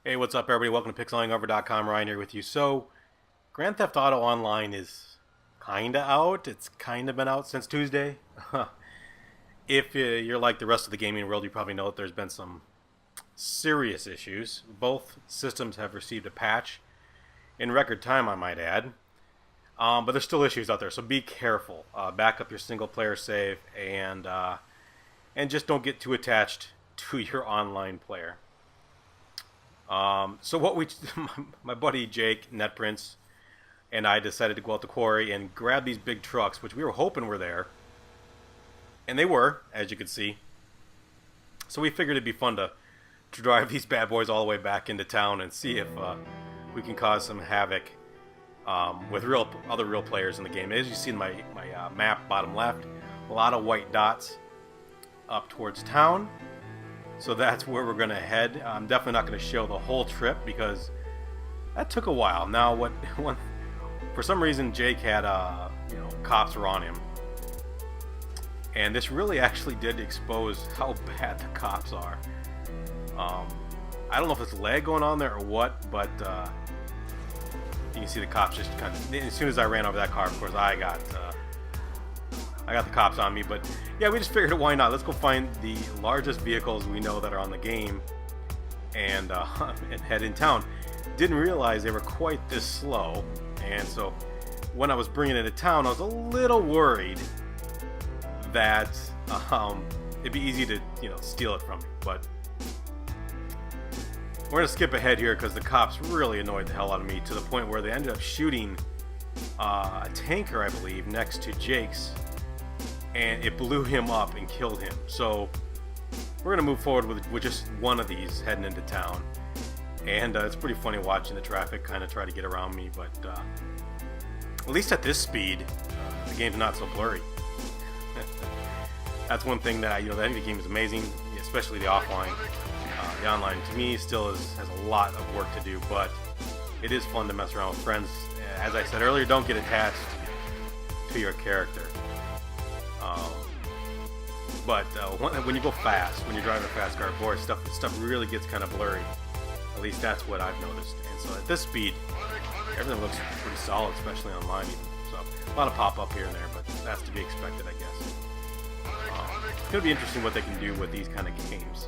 Hey, what's up, everybody? Welcome to pixelingover.com. Ryan here with you. So, Grand Theft Auto Online is kinda out. It's kinda been out since Tuesday. If you're like the rest of the gaming world, you probably know that there's been some serious issues. Both systems have received a patch in record time, I might add. But there's still issues out there, so be careful. Back up your single-player save and just don't get too attached to your online player. So what my buddy Jake, NetPrince, and I decided to go out the quarry and grab these big trucks, which we were hoping were there. And they were, as you can see. So we figured it'd be fun to drive these bad boys all the way back into town and see if we can cause some havoc with other real players in the game. As you see in my map, bottom left, a lot of white dots up towards town. So that's where we're going to head. I'm definitely not going to show the whole trip because that took a while. Now, for some reason, Jake had, cops were on him. And this really actually did expose how bad the cops are. I don't know if it's lag going on there or what, but you can see the cops just kind of, as soon as I ran over that car, of course, I got the cops on me. But yeah, we just figured, why not? Let's go find the largest vehicles we know that are on the game and head in town. Didn't realize they were quite this slow, and so when I was bringing it to town, I was a little worried that it'd be easy to steal it from me. But we're gonna skip ahead here because the cops really annoyed the hell out of me to the point where they ended up shooting a tanker, I believe, next to Jake's. And it blew him up and killed him. So we're going to move forward with just one of these heading into town. And it's pretty funny watching the traffic kind of try to get around me. But at least at this speed, the game's not so blurry. That's one thing that I think the game is amazing, especially the offline. The online, to me, still has a lot of work to do. But it is fun to mess around with friends. As I said earlier, don't get attached to your character. But when you go fast, when you're driving a fast car, boy, stuff really gets kind of blurry. At least that's what I've noticed. And so at this speed, everything looks pretty solid, especially online even. So a lot of pop-up here and there, but that's to be expected, I guess. It's going to be interesting what they can do with these kind of games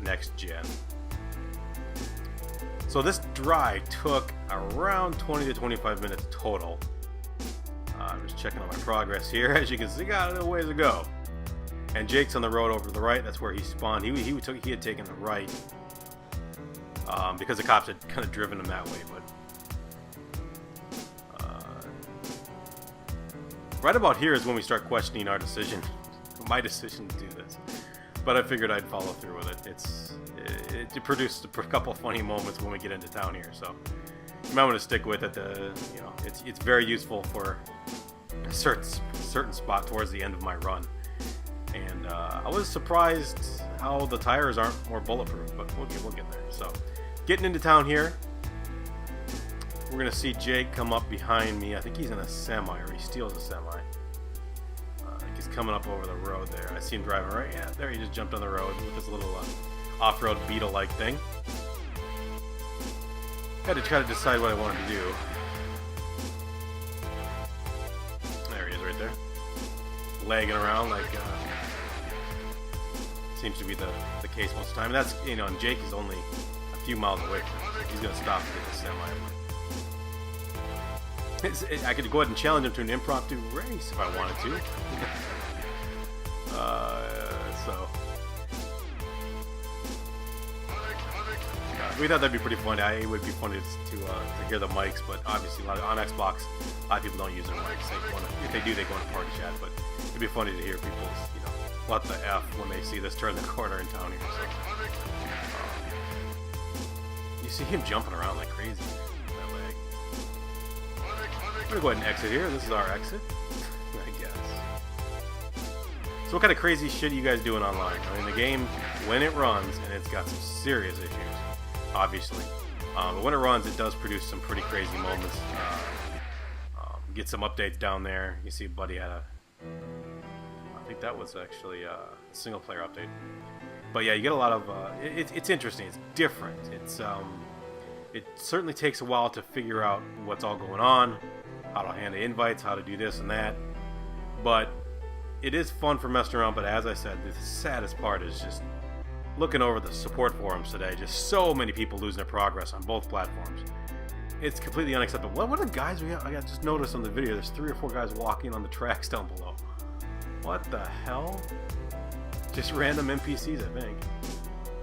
next gen. So this drive took around 20 to 25 minutes total. I'm just checking on my progress here. As you can see, got a little ways to go. And Jake's on the road over to the right. That's where he spawned. He had taken the right because the cops had kind of driven him that way. But right about here is when we start questioning our decision, my decision to do this. But I figured I'd follow through with it. It produced a couple of funny moments when we get into town here. So you might want to stick with it. It's very useful for a certain spot towards the end of my run. And I was surprised how the tires aren't more bulletproof, but we'll get there. So, getting into town here, we're gonna see Jake come up behind me. I think he's in a semi, or he steals a semi. I think he's coming up over the road there. I see him driving right. Yeah, there he just jumped on the road with this little off-road Beetle-like thing. Had to try to decide what I wanted to do. There he is, right there, lagging around like. Seems to be the case most of the time. And that's, and Jake is only a few miles away from me. He's going to stop to get the semi. I could go ahead and challenge him to an impromptu race if I wanted to. We thought that'd be pretty funny. It would be funny to hear the mics, but obviously on Xbox, a lot of people don't use their mics. If they do, they go into party chat. But it'd be funny to hear people's, what the F when they see this turn the corner in town here. So, you see him jumping around like crazy. That leg. I'm gonna go ahead and exit here. This is our exit, I guess. So what kind of crazy shit are you guys doing online? I mean, the game, when it runs, and it's got some serious issues, obviously. But when it runs, it does produce some pretty crazy moments. Get some updates down there. You see Buddy had a... I think that was actually a single player update. But yeah, you get a lot of it's interesting. It's different. It certainly takes a while to figure out what's all going on, how to handle invites, how to do this and that. But it is fun for messing around. But as I said, the saddest part is just looking over the support forums today. Just so many people losing their progress on both platforms. It's completely unacceptable. What are the guys we got? I just noticed on the video, there's 3 or 4 guys walking on the tracks down below. What the hell? Just random NPCs, I think.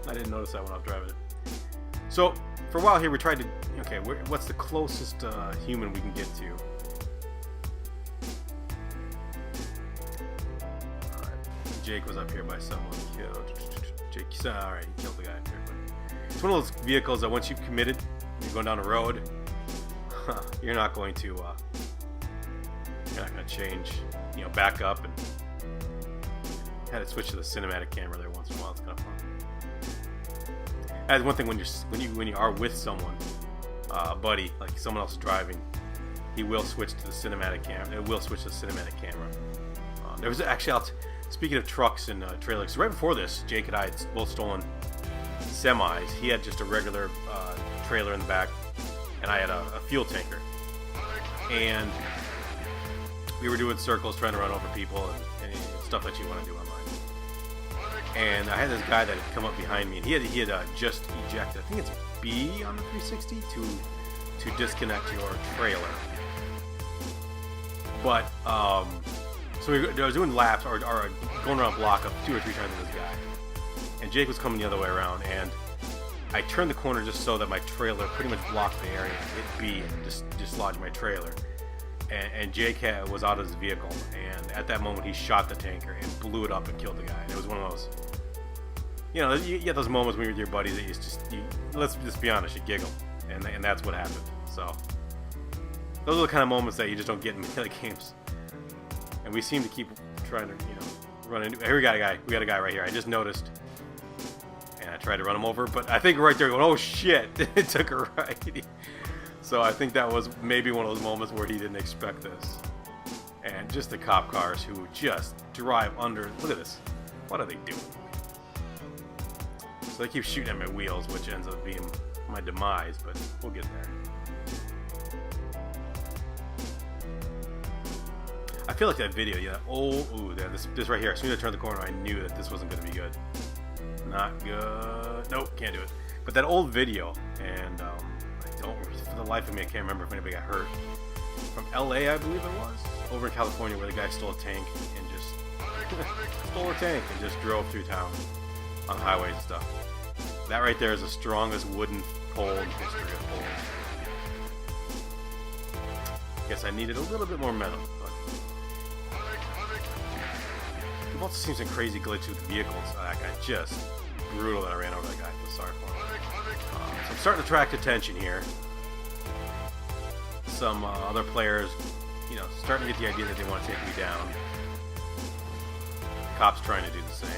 I didn't notice that when I was driving it. So, for a while here, we tried to... Okay, what's the closest human we can get to? Alright, Jake was up here by someone. Jake, alright, he killed the guy up here. But it's one of those vehicles that once you've committed, you're going down the road, you're not going to change, back up. And had to switch to the cinematic camera there once in a while. It's kind of fun. That's one thing when you are with someone, buddy, like someone else is driving, he will switch to the cinematic camera. It will switch to the cinematic camera. There was actually, speaking of trucks and trailers, right before this, Jake and I had both stolen semis. He had just a regular trailer in the back, and I had a fuel tanker. And we were doing circles, trying to run over people and stuff that you want to do online. And I had this guy that had come up behind me, and he had just ejected. I think it's B on the 360 to disconnect your trailer. But so I was doing laps or going around a block up 2 or 3 times with this guy, and Jake was coming the other way around, and I turned the corner just so that my trailer pretty much blocked the area. Hit B and just dislodged my trailer. And Jake was out of his vehicle, and at that moment he shot the tanker and blew it up and killed the guy. And it was one of those, you get those moments when you're with your buddies that let's just be honest, you giggle, and that's what happened. So those are the kind of moments that you just don't get in melee games. And we seem to keep trying to, run into. Here we got a guy. We got a guy right here. I just noticed, and I tried to run him over, but I think right there, going, oh shit, it took a right. So I think that was maybe one of those moments where he didn't expect this. And just the cop cars who just drive under. Look at this. What are they doing? So they keep shooting at my wheels, which ends up being my demise, but we'll get there. I feel like that video, this right here. As soon as I turned the corner, I knew that this wasn't going to be good. Not good. Nope, can't do it. But that old video, and for the life of me, I can't remember if anybody got hurt. From LA, I believe it was, over in California, where the guy stole a tank and just drove through town on highways and stuff. That right there is the strongest wooden pole in history of poles. Guess I needed a little bit more metal, but it also seems some crazy glitch with the vehicles. That guy just brutal that I ran over that guy. I feel sorry for him. So I'm starting to attract attention here. Some other players, starting to get the idea that they want to take me down. Cops trying to do the same.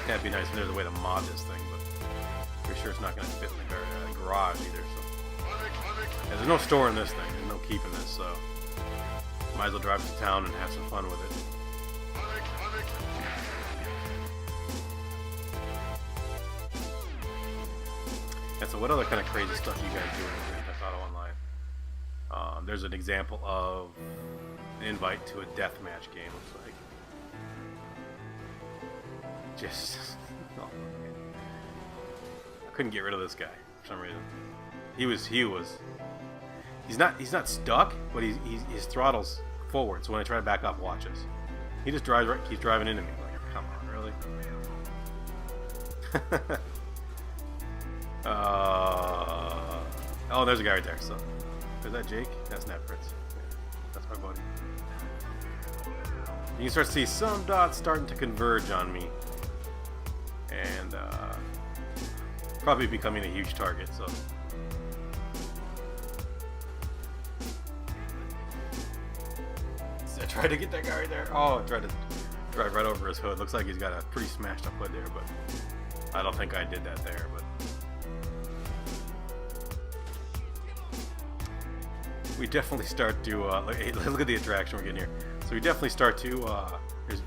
That'd be nice if there's a way to mod this thing, but pretty sure it's not going to fit in the garage either. So yeah, there's no storing this thing. There's no keeping this, so might as well drive to town and have some fun with it. Yeah, so what other kind of crazy stuff you guys do in Grand Theft Auto Online? There's an example of an invite to a deathmatch game, looks like. Just... oh, I couldn't get rid of this guy for some reason. He's not stuck, but his throttle's forward, so when I try to back up, watch this. He just keeps driving into me. Like, come on, really? Oh, there's a guy right there. So, is that Jake? That's NetPrince. That's my buddy. You can start to see some dots starting to converge on me, and probably becoming a huge target. So. I tried to get that guy right there. Oh, I tried to drive right over his hood. Looks like he's got a pretty smashed up hood there, but I don't think I did that there. But we definitely start to look at the attraction we're getting here. So we definitely start to here's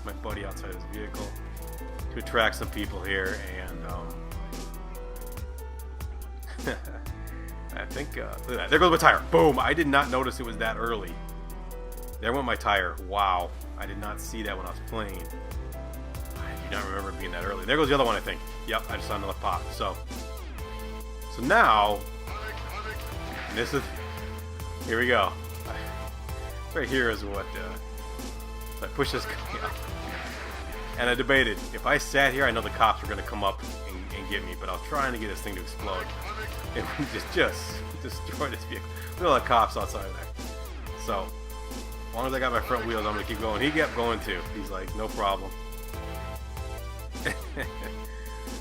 my buddy outside his vehicle to attract some people here, and I think look at that. There goes my tire. Boom! I did not notice it was that early. There went my tire. Wow! I did not see that when I was playing. I do not remember it being that early. There goes the other one, I think. Yep, I just saw another pop. So now, this is, here we go. Right here is what, so I push this guy up. And I debated, if I sat here, I know the cops were going to come up and get me, but I was trying to get this thing to explode. It would just destroy this vehicle. Look at all the cops outside there. So, as long as I got my front wheels, I'm going to keep going. He kept going too. He's like, no problem.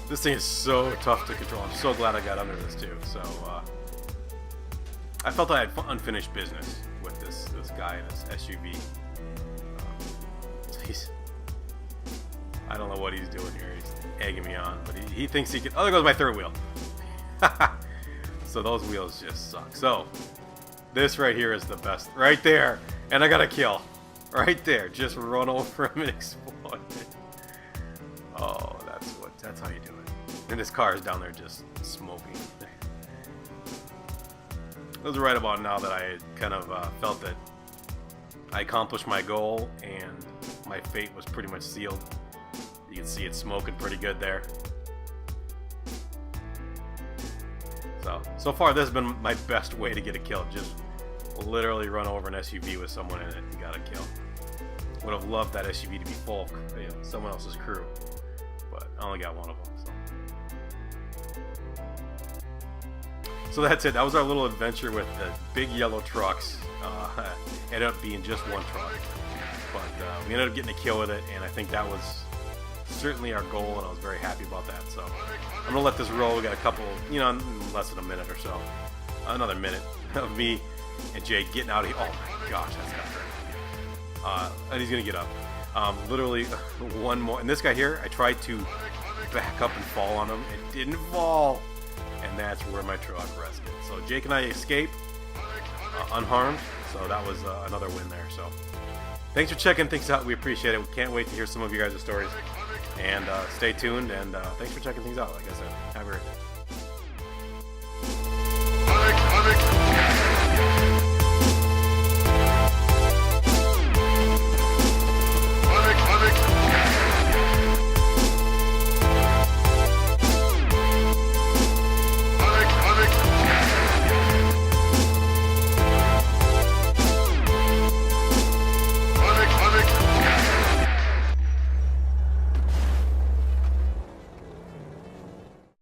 This thing is so tough to control. I'm so glad I got under this too. So I felt I had unfinished business with this guy in his SUV. I don't know what he's doing here. He's egging me on, but he thinks he can. Oh, there goes my third wheel. So those wheels just suck. So this right here is the best. Right there, and I got a kill. Right there, just run over him and explode. Oh, that's how you do it. And this car is down there just smoking. It was right about now that I had kind of felt that I accomplished my goal and my fate was pretty much sealed. You can see it smoking pretty good there. So far this has been my best way to get a kill. Just literally run over an SUV with someone in it and got a kill. Would have loved that SUV to be full of, someone else's crew. But I only got one of them. So that's it. That was our little adventure with the big yellow trucks. Ended up being just one truck. But we ended up getting a kill with it, and I think that was certainly our goal, and I was very happy about that. So I'm going to let this roll. We got a couple, less than a minute or so. Another minute of me and Jake getting out of here. Oh my gosh, that's not fair. And he's going to get up. Literally one more. And this guy here, I tried to back up and fall on him. It didn't fall. And that's where my truck rested. So Jake and I escaped unharmed. So that was another win there. So thanks for checking things out. We appreciate it. We can't wait to hear some of you guys' stories. And stay tuned. And thanks for checking things out. Like I said, have a great day.